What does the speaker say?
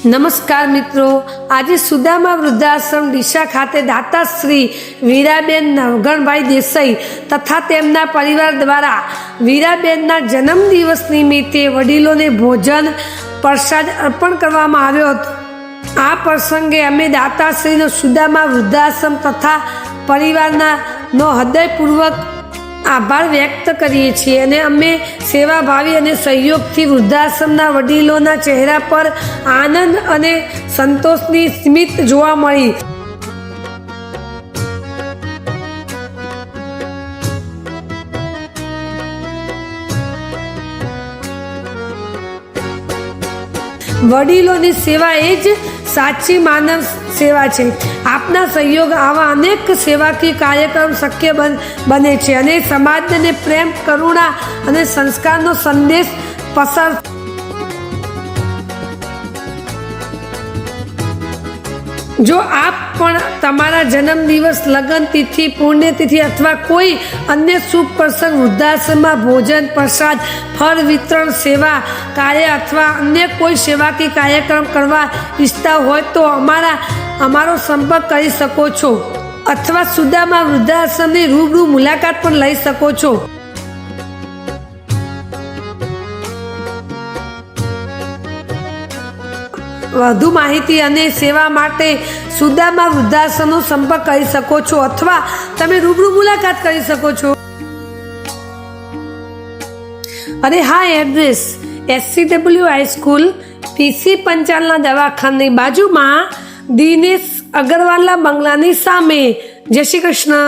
નમસ્કાર મિત્રો, આજે સુદામા વૃદ્ધાશ્રમ ડીસા ખાતે દાતા શ્રી વીરાબેન નવઘણભાઈ દેસાઈ તથા તેમના પરિવાર દ્વારા વીરાબેનના જન્મદિવસ નિમિત્તે વડીલોને ભોજન પ્રસાદ અર્પણ કરવામાં આવ્યો હતો। આ પ્રસંગે અમે દાતાશ્રીનો સુદામા વૃદ્ધાશ્રમ તથા પરિવારના હૃદયપૂર્વક આભાર વ્યક્ત કરીએ છીએ અને અમે સેવાભાવી અને સહયોગથી વૃદ્ધાશ્રમના વડીલોના ચહેરા પર આનંદ અને સંતોષની સ્મિત જોવા મળી। વડીલોની સેવા એ જ સાચી માનવ સેવા છે। આપના સહયોગ આવા અનેક સેવાકીય કાર્યક્રમ શક્ય બને છે અને સમાજને પ્રેમ, કરુણા અને સંસ્કારનો સંદેશ પસાર। જો આપ પણ તમારા જન્મદિવસ, લગ્ન તિથિ, પુણ્યતિથિ અથવા કોઈ અન્ય શુભ પ્રસંગ વૃદ્ધાશ્રમમાં ભોજન પ્રસાદ, ફળ વિતરણ, સેવા કાર્ય અથવા અન્ય કોઈ સેવાકીય કાર્યક્રમ કરવા ઈચ્છતા હોય તો અમારો સંપર્ક કરી શકો છો અથવા સુદામા વૃદ્ધાશ્રમની રૂબરૂ મુલાકાત પણ લઈ શકો છો। વધુ માહિતી અને સેવા માટે સુદામા વૃદ્ધાશ્રમનો સંપર્ક કરી શકો છો અથવા તમે રૂબરૂ મુલાકાત કરી શકો છો। અને હા, એડ્રેસ SCW હાઈસ્કૂલ, PC પંચાલના દવાખાનાની બાજુમાં, દિનેશ અગરવાલા બંગલાની સામે। જય શ્રી કૃષ્ણ।